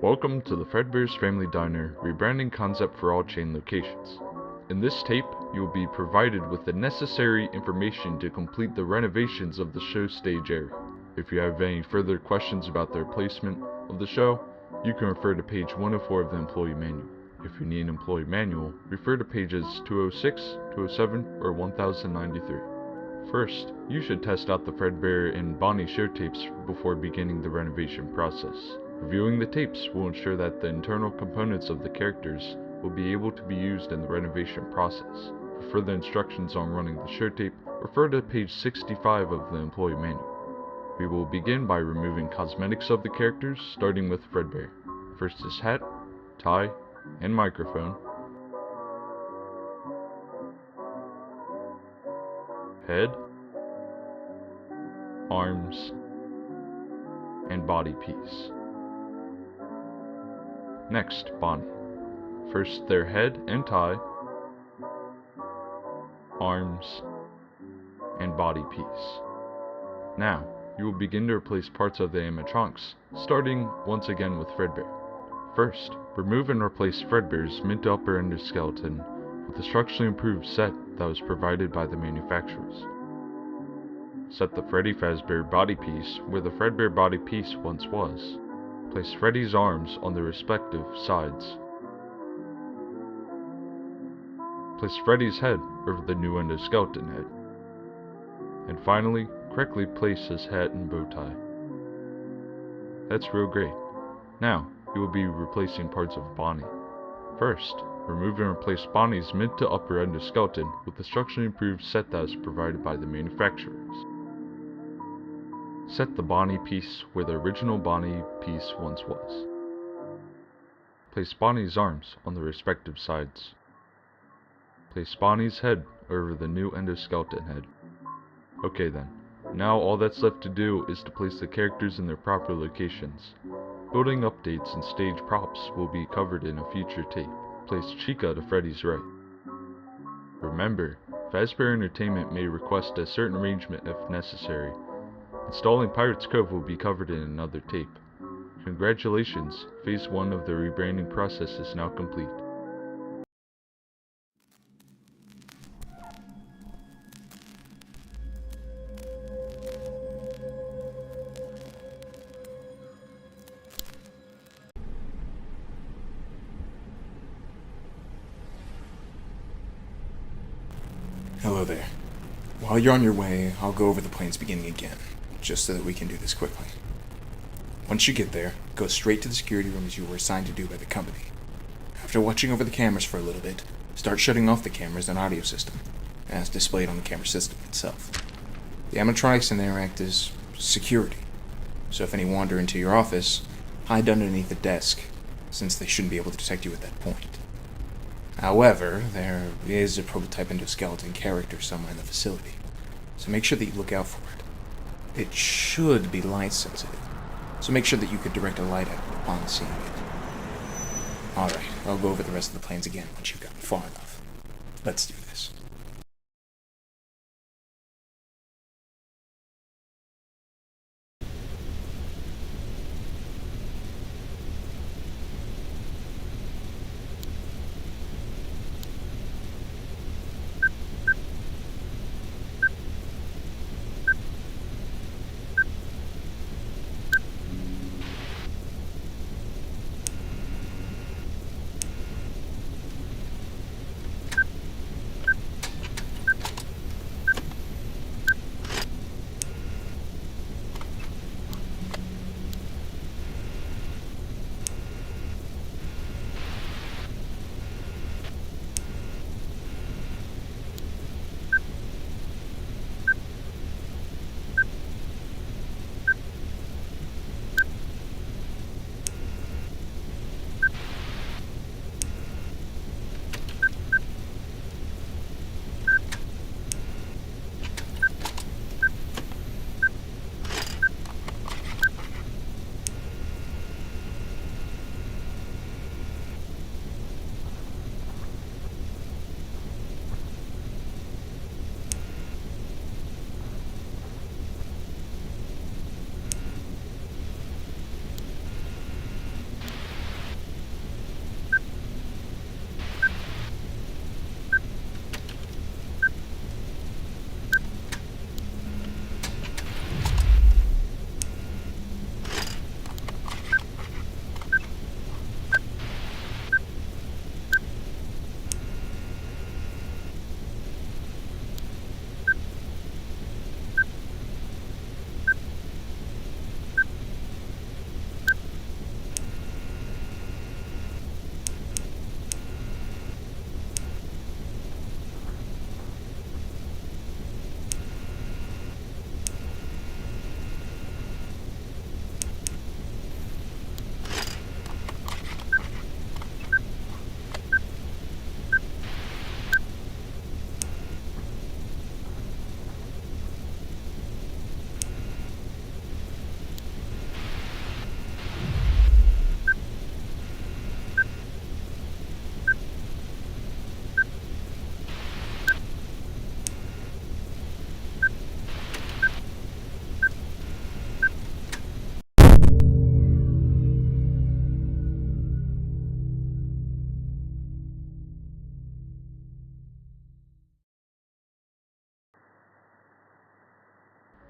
Welcome to the Fredbear's Family Diner rebranding concept for all chain locations. In this tape, you will be provided with the necessary information to complete the renovations of the show stage area. If you have any further questions about the replacement of the show, you can refer to page 104 of the employee manual. If you need an employee manual, refer to pages 206, 207, or 1093. First, you should test out the Fredbear and Bonnie show tapes before beginning the renovation process. Reviewing the tapes will ensure that the internal components of the characters will be able to be used in the renovation process. For further instructions on running the show tape, refer to page 65 of the employee manual. We will begin by removing cosmetics of the characters, starting with Fredbear. First is hat, tie, and microphone. Head, arms, and body piece. Next, Bonnie. First their head and tie, arms, and body piece. Now, you will begin to replace parts of the animatronics, starting once again with Fredbear. First, remove and replace Fredbear's mid to upper endoskeleton with a structurally improved set that was provided by the manufacturers. Set the Freddy Fazbear body piece where the Fredbear body piece once was. Place Freddy's arms on their respective sides. Place Freddy's head over the new endoskeleton head. And finally, correctly place his hat and bow tie. That's real great. Now, you will be replacing parts of Bonnie. First, remove and replace Bonnie's mid to upper endoskeleton with the structurally improved set that was provided by the manufacturers. Set the Bonnie piece where the original Bonnie piece once was. Place Bonnie's arms on the respective sides. Place Bonnie's head over the new endoskeleton head. Okay then, now all that's left to do is to place the characters in their proper locations. Building updates and stage props will be covered in a future tape. Place Chica to Freddy's right. Remember, Fazbear Entertainment may request a certain arrangement if necessary. Installing Pirate's Cove will be covered in another tape. Congratulations, phase 1 of the rebranding process is now complete. Hello there. While you're on your way, I'll go over the plans beginning again, just so that we can do this quickly. Once you get there, go straight to the security room as you were assigned to do by the company. After watching over the cameras for a little bit, start shutting off the cameras and audio system, as displayed on the camera system itself. The animatronics in there act as security, so if any wander into your office, hide underneath the desk, since they shouldn't be able to detect you at that point. However, there is a prototype endoskeleton character somewhere in the facility, so make sure that you look out for it. It should be light sensitive, so make sure that you could direct a light at it upon seeing it. Alright, I'll go over the rest of the plans again once you've gotten far enough. Let's do this.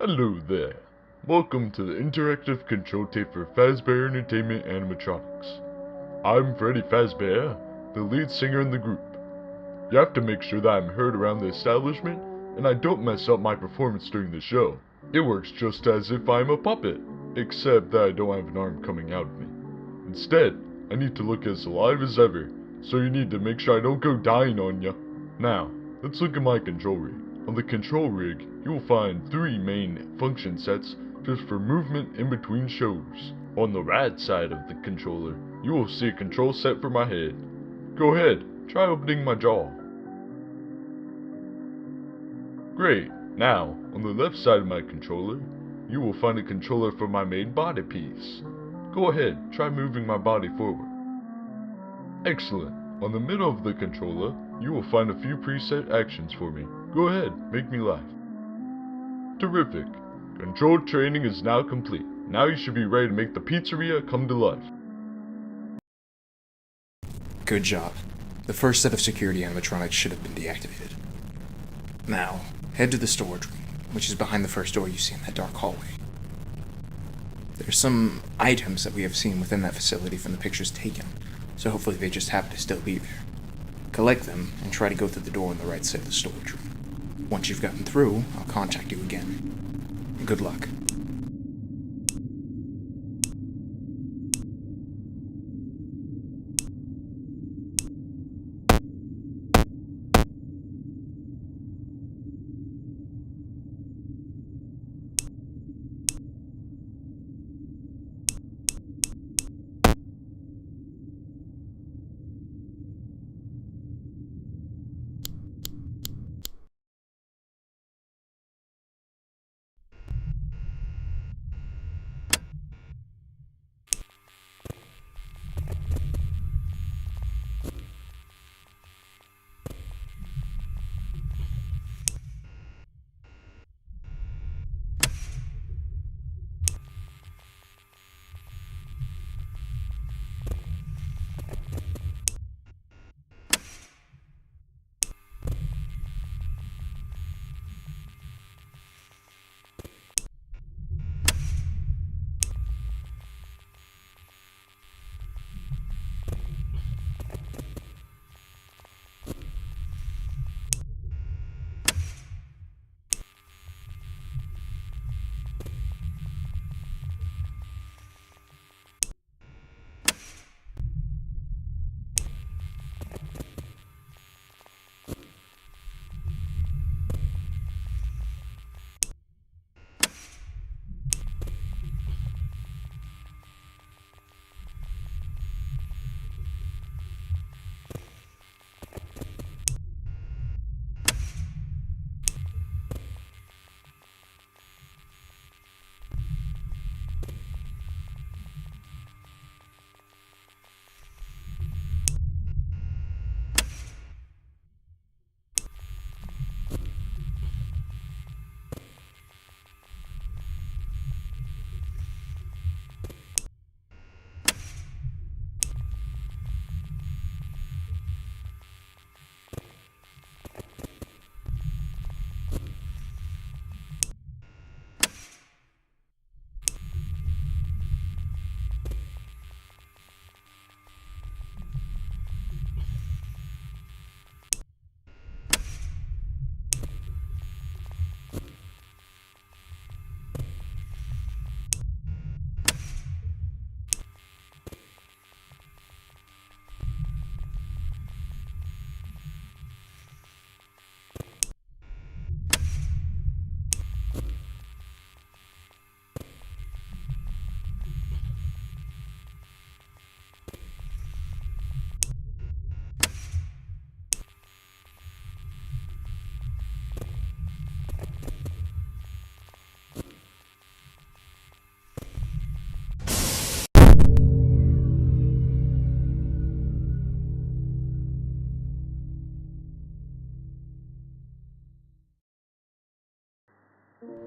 Hello there. Welcome to the interactive control tape for Fazbear Entertainment Animatronics. I'm Freddy Fazbear, the lead singer in the group. You have to make sure that I'm heard around the establishment and I don't mess up my performance during the show. It works just as if I'm a puppet, except that I don't have an arm coming out of me. Instead, I need to look as alive as ever, so you need to make sure I don't go dying on ya. Now, let's look at my control rig. On the control rig, you will find 3 main function sets just for movement in between shows. On the right side of the controller, you will see a control set for my head. Go ahead, try opening my jaw. Great. Now, on the left side of my controller, you will find a controller for my main body piece. Go ahead, try moving my body forward. Excellent. On the middle of the controller, you will find a few preset actions for me. Go ahead, make me laugh. Terrific. Control training is now complete. Now you should be ready to make the pizzeria come to life. Good job. The first set of security animatronics should have been deactivated. Now, head to the storage room, which is behind the first door you see in that dark hallway. There's some items that we have seen within that facility from the pictures taken, so hopefully they just happen to still be there. Collect them and try to go through the door on the right side of the storage room. Once you've gotten through, I'll contact you again. Good luck.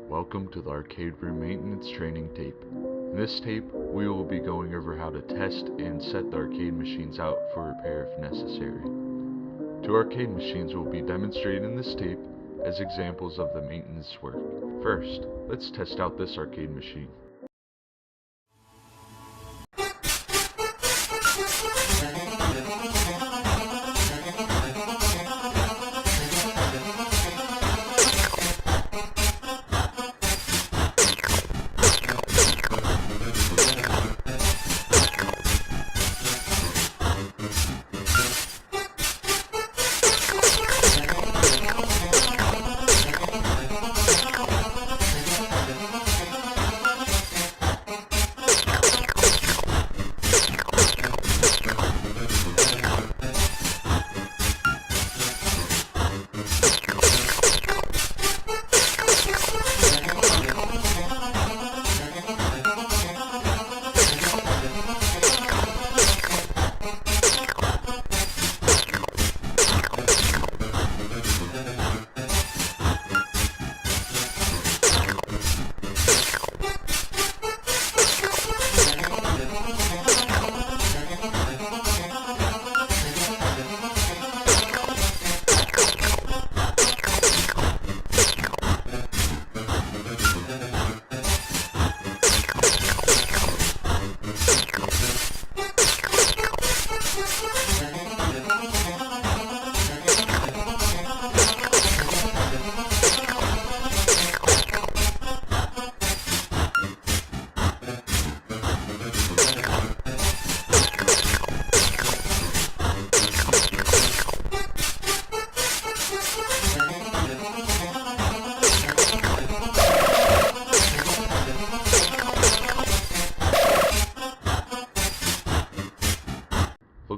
Welcome to the arcade room maintenance training tape. In this tape, we will be going over how to test and set the arcade machines out for repair if necessary. 2 arcade machines will be demonstrated in this tape, as examples of the maintenance work. First, let's test out this arcade machine.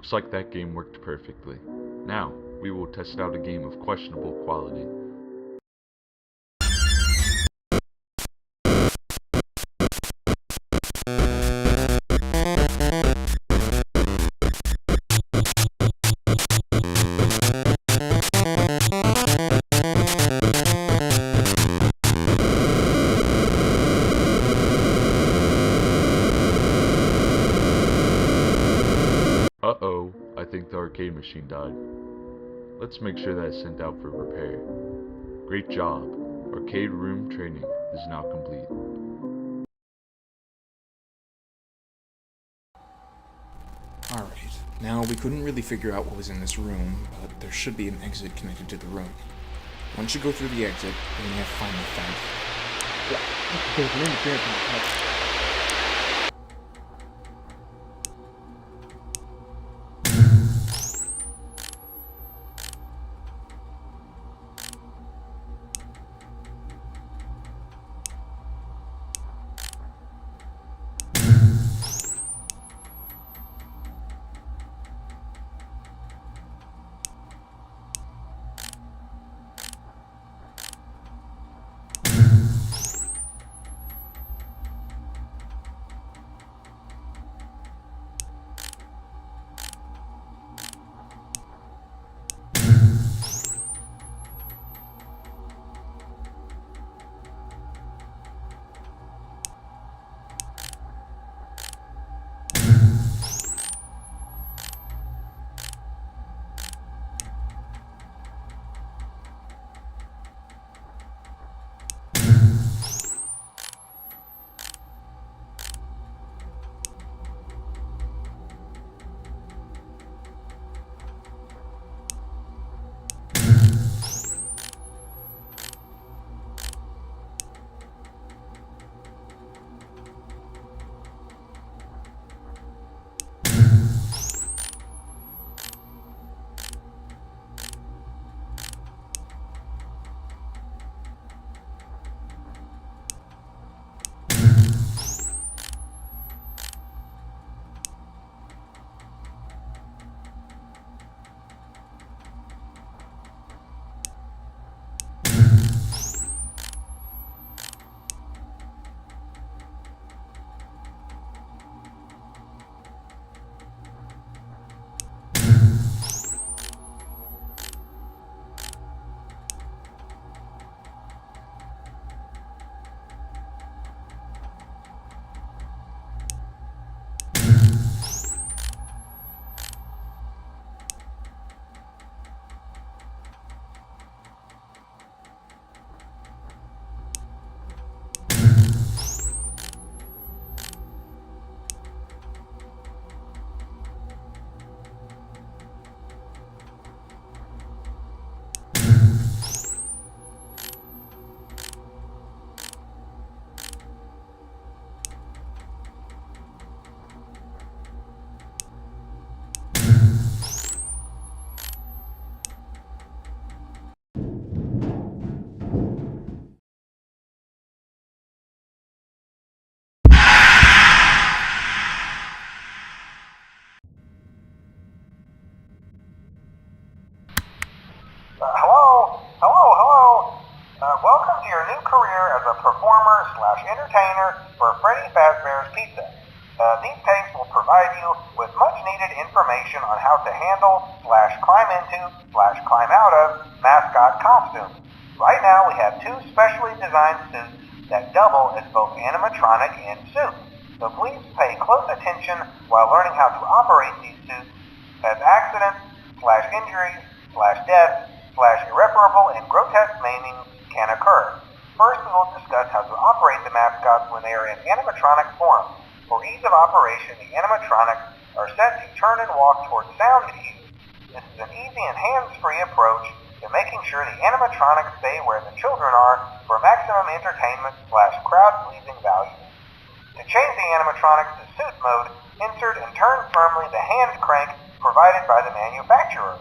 Looks like that game worked perfectly. Now, we will test out a game of questionable quality. Uh-oh, I think the arcade machine died. Let's make sure that it's sent out for repair. Great job. Arcade room training is now complete. Alright, now we couldn't really figure out what was in this room, but there should be an exit connected to the room. Once you go through the exit, you're gonna have to find the fountain. performer slash entertainer for Freddy Fazbear's Pizza. These tapes will provide you with much needed information on how to handle slash climb into slash climb out of mascot costumes. Right now we have two specially designed suits that double as both animatronic and suit. So please pay close attention while learning how to operate these suits, as accidents slash injuries slash deaths slash irreparable and grotesque maimings can occur. First we will discuss how to operate the mascots when they are in animatronic form. For ease of operation, the animatronics are set to turn and walk toward sound cues. This is an easy and hands-free approach to making sure the animatronics stay where the children are for maximum entertainment slash crowd-pleasing value. To change the animatronics to suit mode, insert and turn firmly the hand crank provided by the manufacturer.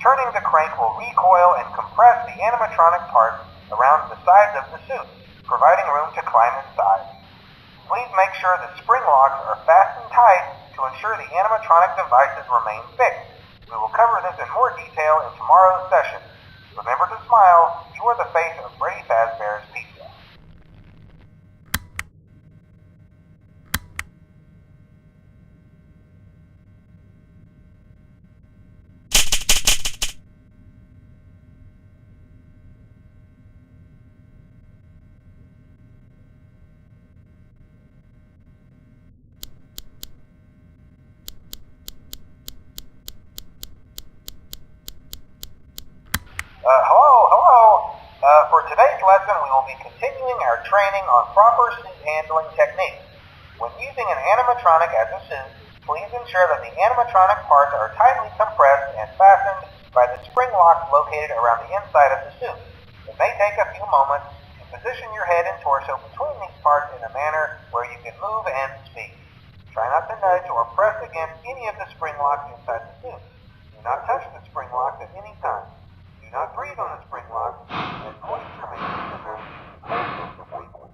Turning the crank will recoil and compress the animatronic parts around the sides of the suit, providing room to climb inside. Please make sure the spring locks are fastened tight to ensure the animatronic devices remain fixed. We will cover this in more detail in tomorrow's session. Remember to smile. You are the face of Freddy Fazbear's Pizza. Hello. For today's lesson, we will be continuing our training on proper suit handling techniques. When using an animatronic as a suit, please ensure that the animatronic parts are tightly compressed and fastened by the spring locks located around the inside of the suit. It may take a few moments to position your head and torso between these parts in a manner where you can move and speak. Try not to nudge or press against any of the spring locks inside the suit. Do not touch the spring locks at any time. Do not breathe on the spring locks, and moisture may leave the room if you hold them frequently.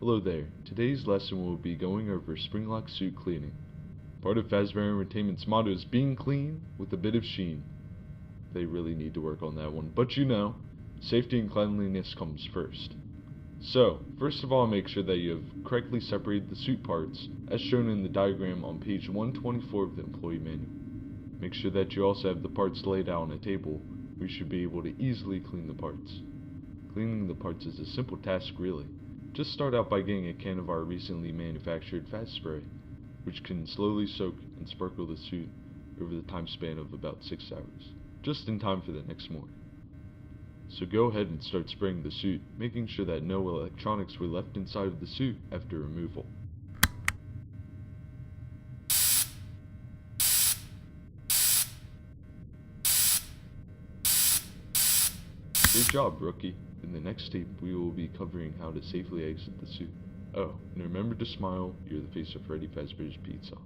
Hello there. Today's lesson will be going over springlock suit cleaning. Part of Fazbear Entertainment's motto is being clean with a bit of sheen. They really need to work on that one, but you know, safety and cleanliness comes first. So, first of all, make sure that you have correctly separated the suit parts, as shown in the diagram on page 124 of the employee manual. Make sure that you also have the parts laid out on a table, where you should be able to easily clean the parts. Cleaning the parts is a simple task really. Just start out by getting a can of our recently manufactured fast spray, which can slowly soak and sparkle the suit over the time span of about 6 hours, just in time for the next morning. So go ahead and start spraying the suit, making sure that no electronics were left inside of the suit after removal. Good job, rookie. In the next tape, we will be covering how to safely exit the suit. Oh, and remember to smile, you're the face of Freddy Fazbear's Pizza.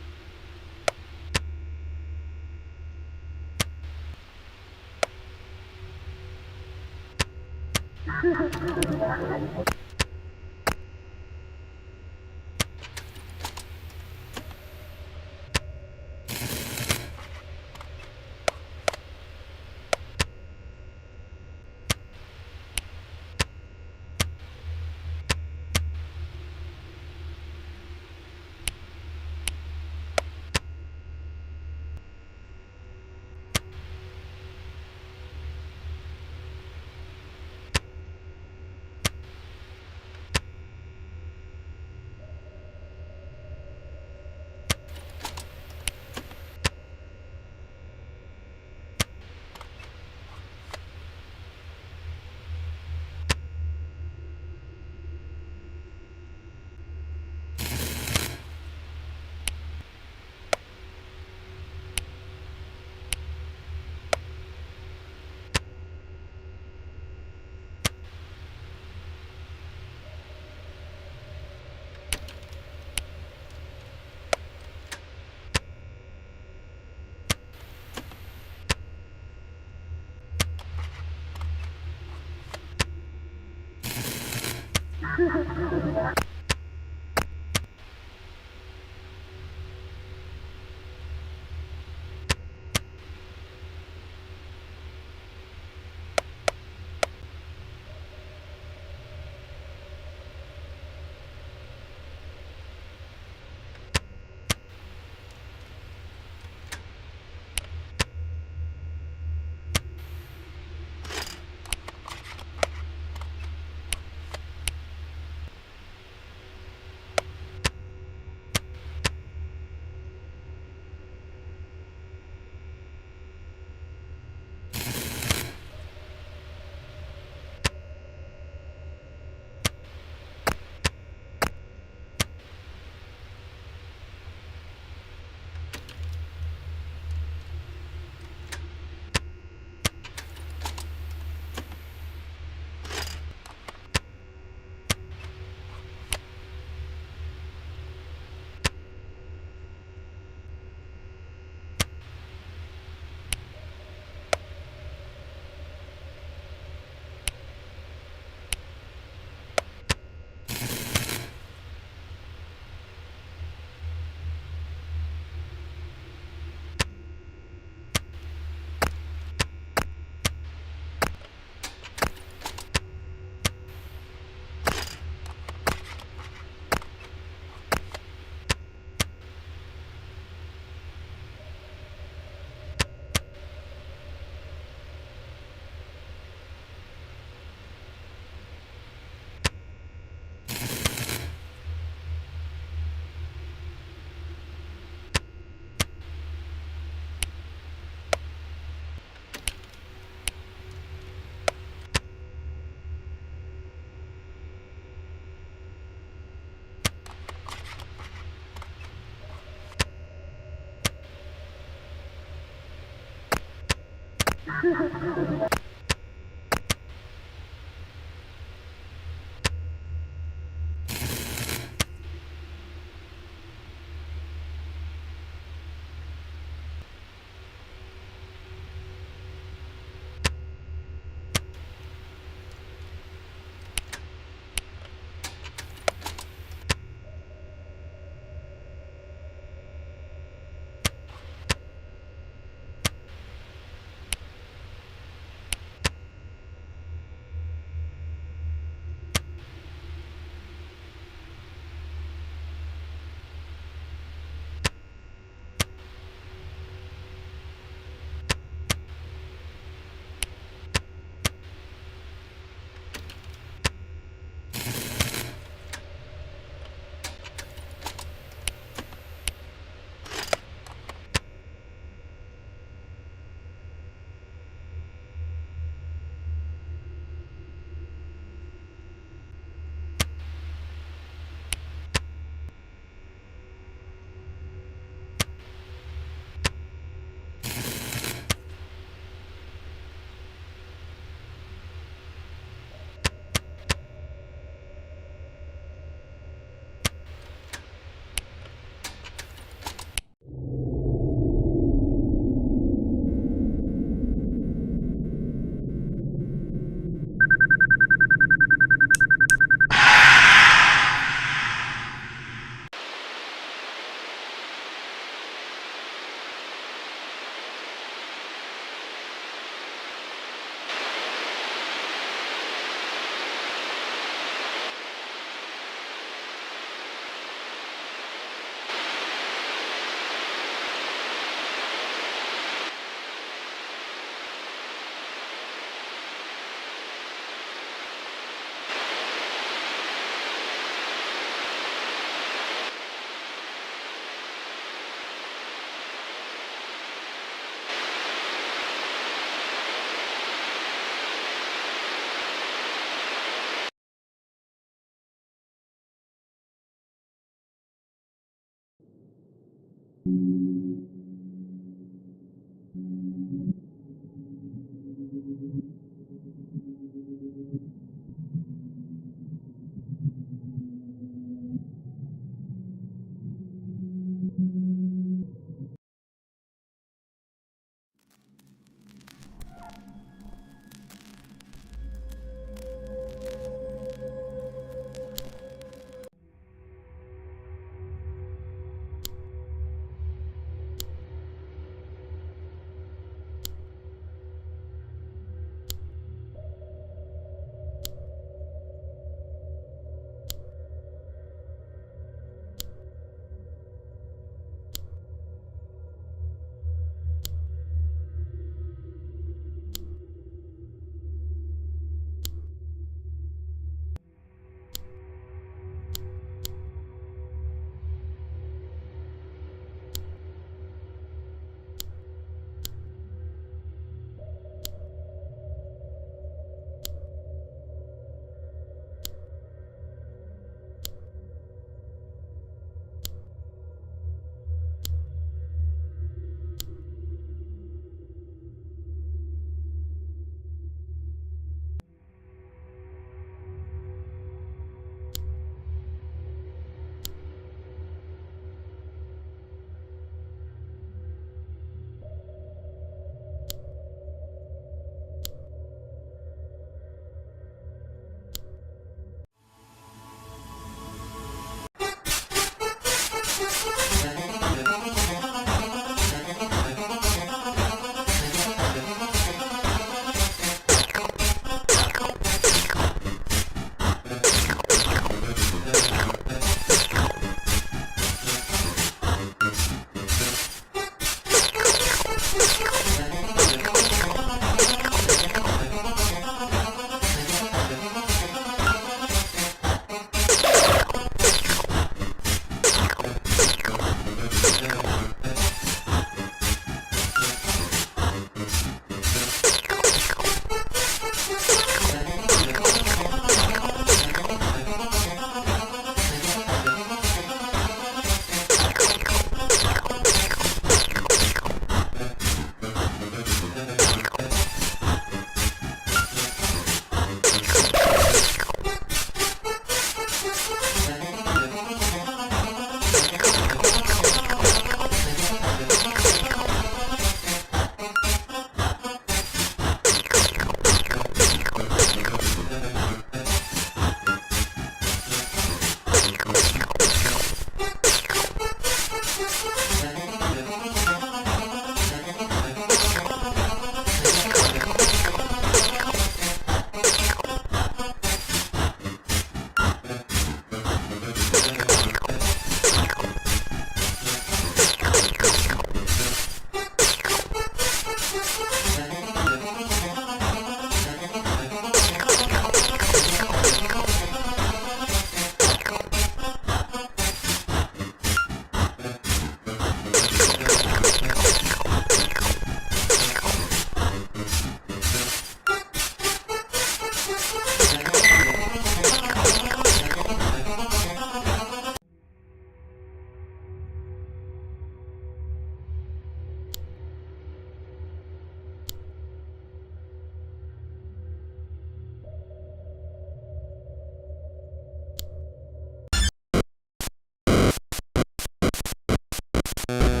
Bye.